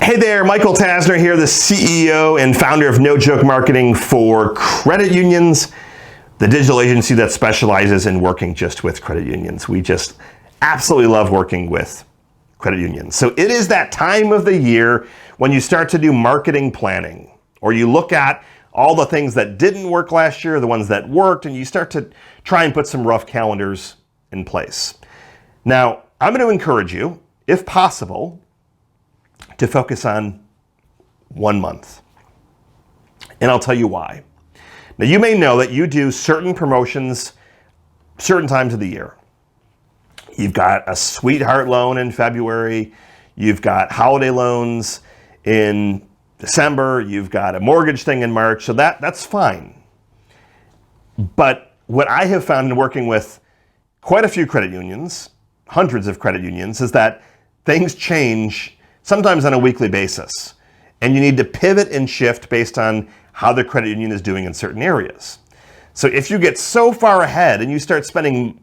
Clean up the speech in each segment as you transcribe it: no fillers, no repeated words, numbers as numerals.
Hey there, Michael Tasner here, the CEO and founder of No Joke Marketing for credit unions, the digital agency that specializes in working just with credit unions. We just absolutely love working with credit unions. So it is that time of the year when you start to do marketing planning, or you look at all the things that didn't work last year, the ones that worked, and you start to try and put some rough calendars in place. Now, I'm going to encourage you, if possible, to focus on 1 month. And I'll tell you why. Now, you may know that you do certain promotions certain times of the year. You've got a sweetheart loan in February. You've got holiday loans in December. You've got a mortgage thing in March. So that's fine. But what I have found in working with quite a few credit unions, hundreds of credit unions, is that things change sometimes on a weekly basis. And you need to pivot and shift based on how the credit union is doing in certain areas. So if you get so far ahead and you start spending,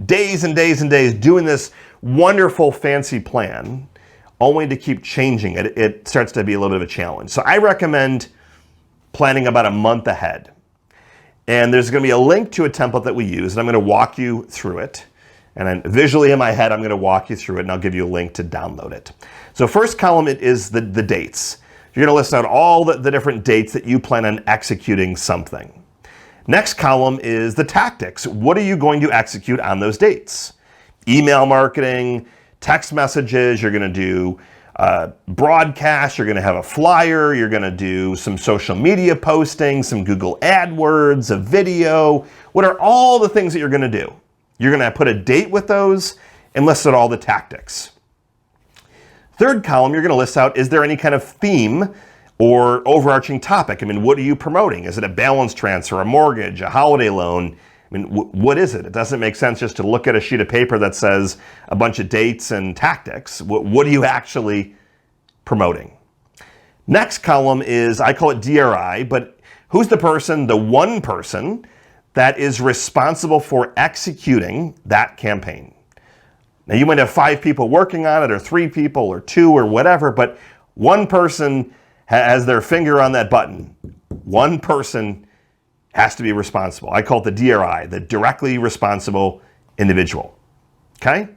days and days and days doing this wonderful fancy plan, only to keep changing it, it starts to be a little bit of a challenge. So I recommend planning about a month ahead. And there's going to be a link to a template that we use, and I'm going to walk you through it. And then visually in my head, I'm going to walk you through it, and I'll give you a link to download it. So first column, it is the dates. You're going to list out all the different dates that you plan on executing something. Next column is the tactics. What are you going to execute on those dates? Email marketing, text messages, you're going to do broadcast, you're going to have a flyer, you're going to do some social media posting, some Google AdWords, a video. What are all the things that you're going to do? You're going to put a date with those and list out all the tactics. Third column, you're going to list out, is there any kind of theme or overarching topic? What are you promoting? Is it a balance transfer, a mortgage, a holiday loan? What is it? It doesn't make sense just to look at a sheet of paper that says a bunch of dates and tactics. What are you actually promoting? Next column is, I call it DRI, but who's the person, the one person that is responsible for executing that campaign? Now, you might have 5 people working on it, or 3 people, or 2, or whatever, but one person has their finger on that button. One person has to be responsible. I call it the DRI, the directly responsible individual. Okay?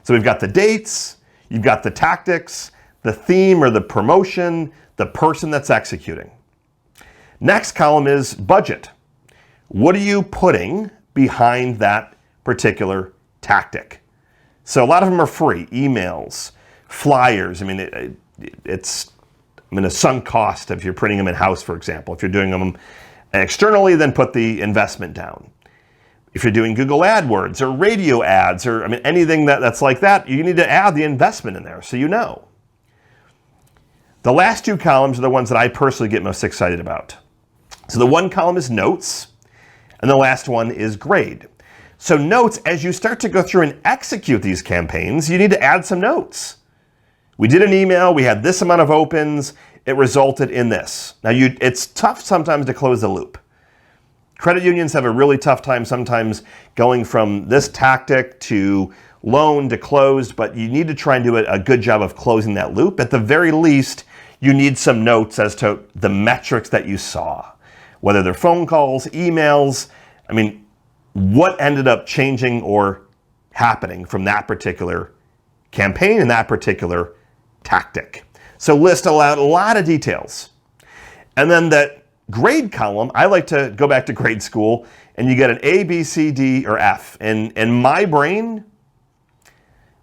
So we've got the dates, you've got the tactics, the theme or the promotion, the person that's executing. Next column is budget. What are you putting behind that particular tactic? So a lot of them are free. Emails, flyers. It's a sunk cost if you're printing them in-house, for example. If you're doing them externally, then put the investment down. If you're doing Google AdWords or radio ads or anything that's like that, you need to add the investment in there so you know. The last 2 columns are the ones that I personally get most excited about. So the one column is notes, and the last one is grade. So notes, as you start to go through and execute these campaigns, you need to add some notes. We did an email, we had this amount of opens, it resulted in this. Now, it's tough sometimes to close the loop. Credit unions have a really tough time sometimes going from this tactic to loan to closed, but you need to try and do a good job of closing that loop. At the very least, you need some notes as to the metrics that you saw, whether they're phone calls, emails. What ended up changing or happening from that particular campaign and that particular tactic. So list out a lot of details. And then that grade column, I like to go back to grade school, and you get an A, B, C, D, or F. In my brain,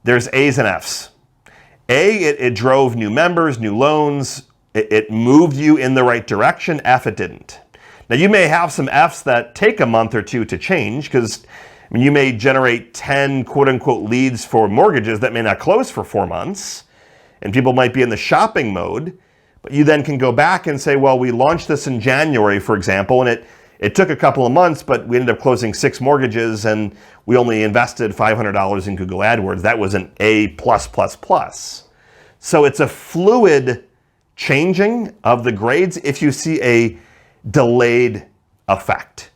there's A's and F's. A, it drove new members, new loans. It moved you in the right direction. F, it didn't. Now, you may have some F's that take a month or 2 to change, because you may generate 10 quote-unquote leads for mortgages that may not close for 4 months, and people might be in the shopping mode, but you then can go back and say, well, we launched this in January, for example, and it took a couple of months, but we ended up closing 6 mortgages, and we only invested $500 in Google AdWords. That was an A+++. So it's a fluid changing of the grades if you see a delayed effect.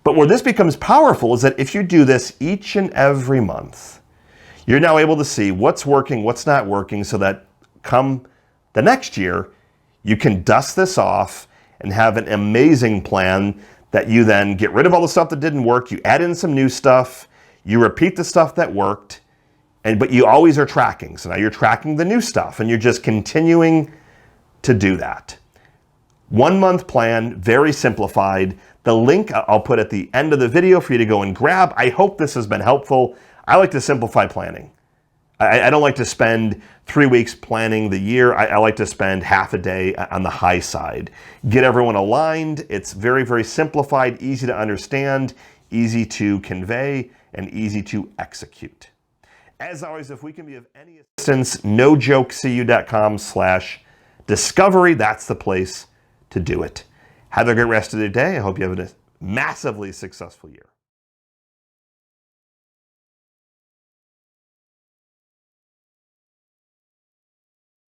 But where this becomes powerful is that if you do this each and every month, you're now able to see what's working, what's not working, so that come the next year, you can dust this off and have an amazing plan that you then get rid of all the stuff that didn't work, you add in some new stuff, you repeat the stuff that worked, but you always are tracking. So now you're tracking the new stuff and you're just continuing to do that. 1 month plan, very simplified. The link I'll put at the end of the video for you to go and grab. I hope this has been helpful. I like to simplify planning. I don't like to spend 3 weeks planning the year. I like to spend half a day on the high side. Get everyone aligned. It's very, very simplified, easy to understand, easy to convey, and easy to execute. As always, if we can be of any assistance, nojokecu.com/discovery. That's the place to do it. Have a great rest of the day. I hope you have a massively successful year.